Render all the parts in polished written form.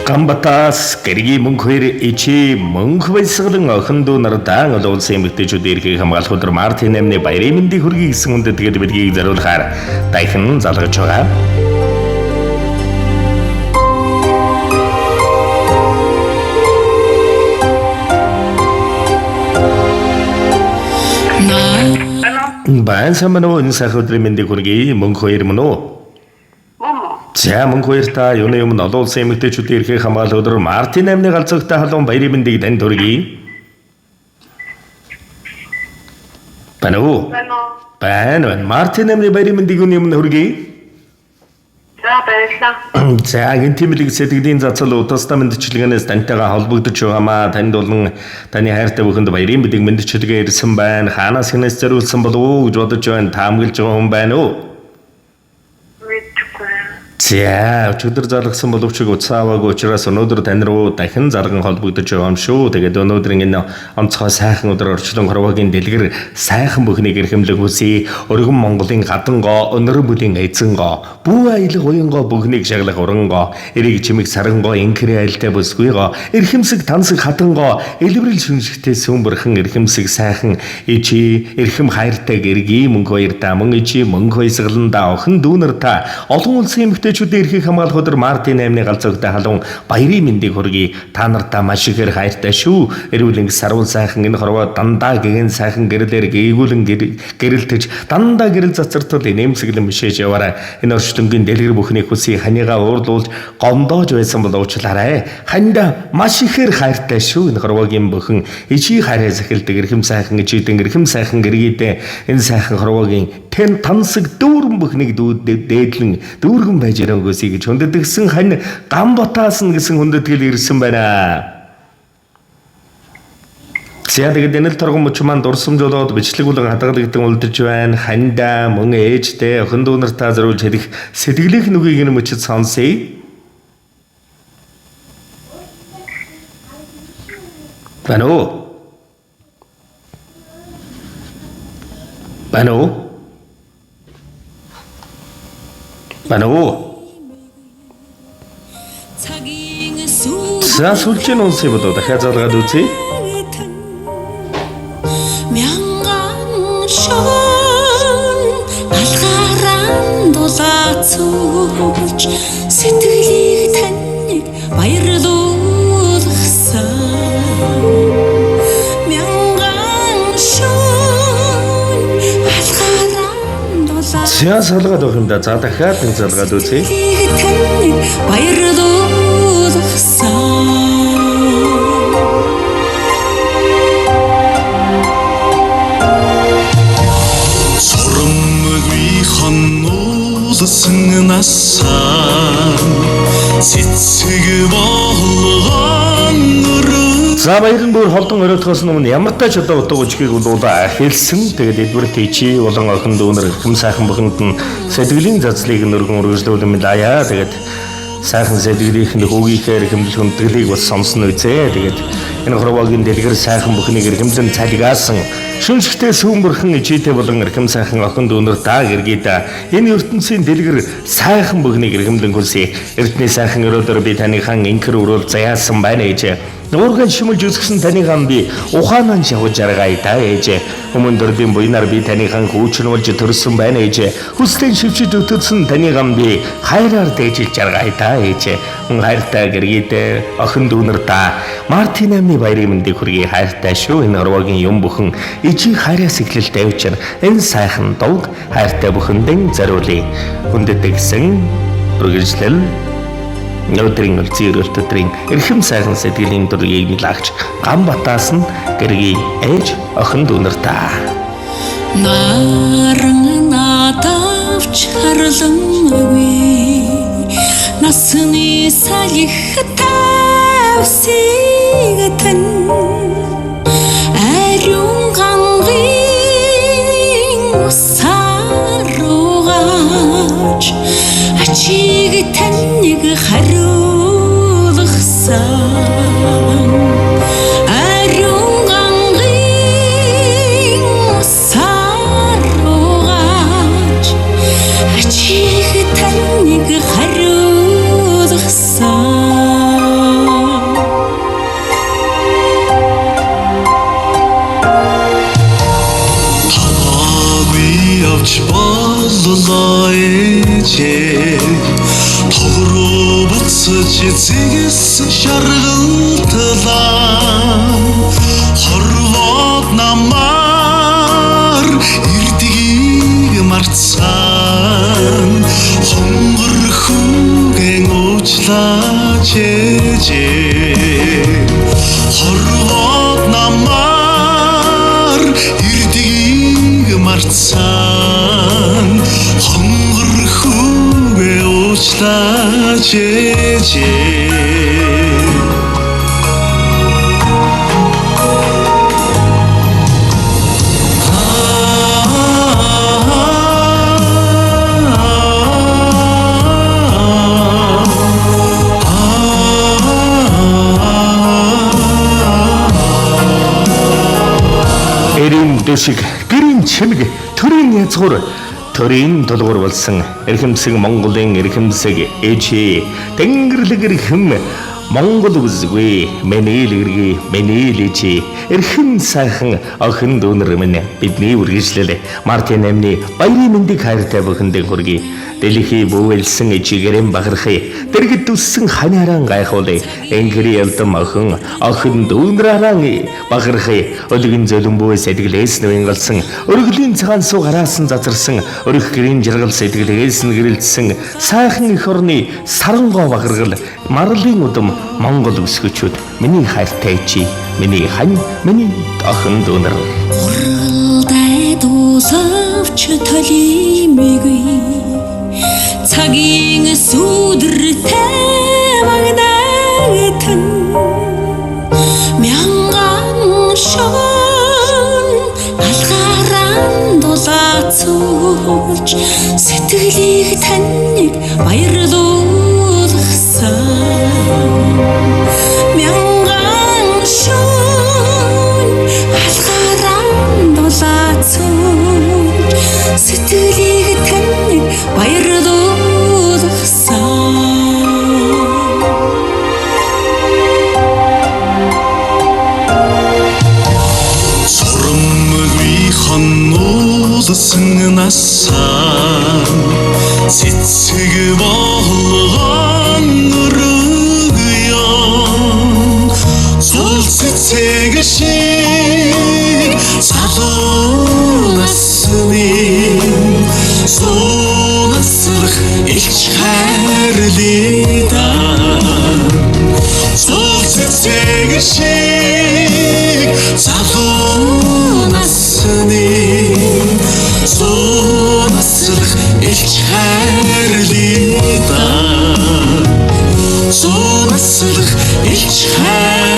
Гамбатаас гэргийн мөнхөр ичи мөнх баясгалан охин дүү нардаан улсын эмэгтэйчүүд эрхийг хамгаалах өдөр Мартин 8-ны баярын мэндийг хүргэе гэсэн үндэд тэгээд бидгийг зориулахаар дахин залгаж байгаа. Баян самбаноо энэ сайхан өдрийн мэндийг хүргэе мөнх хоёр мөн үү? За мөнх хоёр та юуны өмнө олон улсын эмэгтэйчүүдийн эрхийг хамгаалах өдөр Мартин 8-ны галзууртай халуун баярын мэндийг танд хүргэе. Байна. Мартин 8-ны баярын мэндийг өмнө хүргэе. За баярлалаа. За энэ тэмдэг сэтгэлийн зацал удааснаа мэдчилгээнээс тантайгаа холбогдож байгаамаа танд болон таны хайртай бүхэнд баярын мэндийг мэдчилгээ ирсэн байна. Хаанаас хинээс зориулсан болов уу гэж бодож байна. Таамаглаж байгаа хүн байна уу? За өчигдөр залгасан боловч уцааваагүй учраас өнөөдөр тань руу дахин зарган холбогдож байгаа юм шүү. Тэгээд өнөөдрийн энэ онцгой сайхан өдөр орчлон хорвогийн дэлгэр сайхан бүхнийг эрхэмлэг хүсье. Өргөн Монголын гадангоо, өнөр бүлийн эзэнгоо, бүү аялах уянгоо бүхнийг шаглах урангоо, эрийг чимэг сарангоо, инкрэ айлтай бүсгүйгоо, эрхэмсэг тансаг хатангоо, элбэрэл шүншигтэй сүмбэрхэн эрхэмсэг сайхан ичи, эрхэм хайртай гэргийн мөнх хоёр та мөн ичи мөнх баясгаланда охин дүүнэр та олон улсын эмэгтэйчүүдийн эрхийг хамгаалах өдөр Мартин 8-ны галзууртай халуун баярын мэндийг хүргэе. Та нартаа маш ихээр хайртай шүү. Эрүүл ингээ сарвал сайхан энэ хорвоо дандаа гэгэн сайхан гэрлэр гээгүүлэн гэрэлтэж дандаа гэрэл цацартал нэмсэглэн мишээж яваарай. Энэ орчлонгийн дэлгэр бүхний хүсийг ханигаа уурлуулж гомдоож байсан бол уучлаарай. Ханда маш ихээр хайртай шүү. Энэ хорвогийн бүхэн ичи хайраа захилдаг эрхэм сайхан ичидэн эрхэм сайхан гэргийдээ энэ сайхан хорвогийн тэн тансаг дүүрэн бүхнийг дээдлэн дүүргэн байж ирээнгөөсэй гэж хүндэтгсэн хань Гамбатаас нь гэсэн хүндэтгэл ирсэн байна. За тэгээд энэ л торгон мөч маань дурсамжуулаад бичлэг болон хадгалагдсан үлдэж байна. Ханда мөн ээжтэй охин дүү нартаа зориулж хэлэх сэтгэлийнх нүгийг нь мөчөд сонсъё. Бано. За сүлжээ нуусыг бодоо дахиад залгаад үзье. Мянган шон алгаран дулаацуулж сэтгэлийг таныг баярлуулсан. Мянган шон алгаран дулаацуулж За салгаад өгөх юм да. За дахиад нэг залгаад үзье. таныг баярлуулсан. За баярын бүр холдон оройтхоос өмнө ямар тач одоо утга учгийг дуулаа хэлсэн. Тэгээд эдвэрт ичи болон охин дүүнэр хэм сайхан бүхэнд нь сэтгэлийн зацлыг нөргөн үргэлжлүүлэн мэдаяа. Тэгээд сайхан сэтгэлийнх нь хөвгийнхээ эрхэмлэл хүндэтгэлийг бас сонсон үзээ. Тэгээд энэ хорвогийн дэлгэр сайхан бүхнийг эрхэмлэн цалигаасан шүншигтэй сүмбэрхэн ичитэй болон эрхэм сайхан охин дүүнэр та гэргийдээ энэ ертөнцийн дэлгэр сайхан бүхнийг эрхэмлэн хүсье. Эртний сайхан өрөөдөр би таныхан инкэр өрөөл заяасан байна ээж. Уурган шимэлж үзгсэн таныхан би ухаанан шавж аргая та ээж. Өмнө дөрдийн буйнаар би таныхан хүүчнүүлж төрсөн байна ээж. Хүслийн шивчиж өтөдсөн таныхан би хайраар дээжилж аргая та ээж. Хайртай гэргийдээ охин дүүнэр та Мартин 8-ны баярын мэндийг хүргэе. Хайртай шүү. Энэ орвогийн юм бүхэн ичи хайраас эхлэлтэй учраас энэ сайхан дууг хайртай бүхэндэн зориулъя. Хүндэтгсэн үргэлжлэл Нөтрийн үлцэн өрөөлт өдрийн эрхэм сайхан сэтгэлийн дургийг лагч Гамбатаас нь гэргийн ээж охин дүүнэр та. Наран надавч харлангүй насны салих тавсиг тань ариун гангийн усаруугач ачиг таныг хариулсан. Ариун гангийн усаруугач ачиг таныг хариулсан. Зогсож зэгс шаргалтлаа хорвоод намар ирдгийг марцсан хонгор хүүгэн уучлаач хорвоод намар ирдгийг марцсан хонгор хүүгэн уучлаач Эрийн дэшиг гэрийн чимэг төрийн язгуур төрийн тулгуур болсон эрхэмсэг Монголын эрхэмсэг ээжээ тэнгэрлэг эрхэм Монгол үзгүй миний л эргээ миний л ээжээ эрхэм сайхан охин дүүнэр минь бидний үргэлжлэл Мартин амны баярын мэндийг хайртай бүхэндээ хүргэе. Дэлхий бүүвэлсэн ичигэрэн бахархыг дэргэд үссэн ханааран гайхуулъя. Энгэрийн ялдам охин дүүнрааран бахархыг өдгөн зөлөмбөө сэтгэлээс нүнгалсан өргөлийн цагаан суу гараасан зазарсан өрх гэрийн жаргал сэтгэлээс нь гэрэлтсэн сайхан эх орны сарангоо бахаргал марлын удам Монгол өсгөчүүд миний хайртай чи миний хань миний охин дүүнэр уралдай дуусавч толимигүй цагийн сүдэртэй магнайтан мянган шон алгаран дулаацуулж сэтгэлийг таныг баярлуулсан мянган шон алгаран дулаацуулж сэтгэлийг таныг баярлуулсан Уулсан насаа цэцэг болгон өргөё зул цэцэг шиг залуу насны сунасрах илч хайрлида зул цэцэг шиг залуу насны Сонасрах илч хайрлида Сонасрах илч хайрлида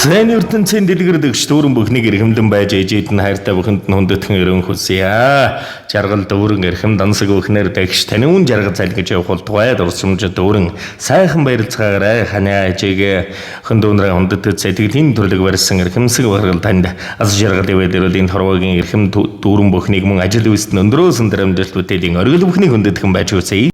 Цэний ертөнцийн дэлгэр дэгш дүүрэн бүхнийг эрхэмлэн байж ээжээд нь хайртай бүхэнд нь хүндэтгэн өрөн хүсье. Жаргал дүүрэн эрхэм дансаг бүхнэр дэгш таниун жаргал залгиж явах тухай дурсамж дүүрэн сайхан баярлцгаарай ханиа ээжээгээ хөндүүнрээ хүндэтгэж сэтгэлийн төрлөг барьсан эрхэмсэг баргал танд аз жаргал ивэдэрлийн хорвогийн эрхэм дүүрэн бүхнийг мөн ажил үйст өндрөөсөн драмжилт бүтээлийн оргил бүхнийг хүндэтгэн байж үсэе.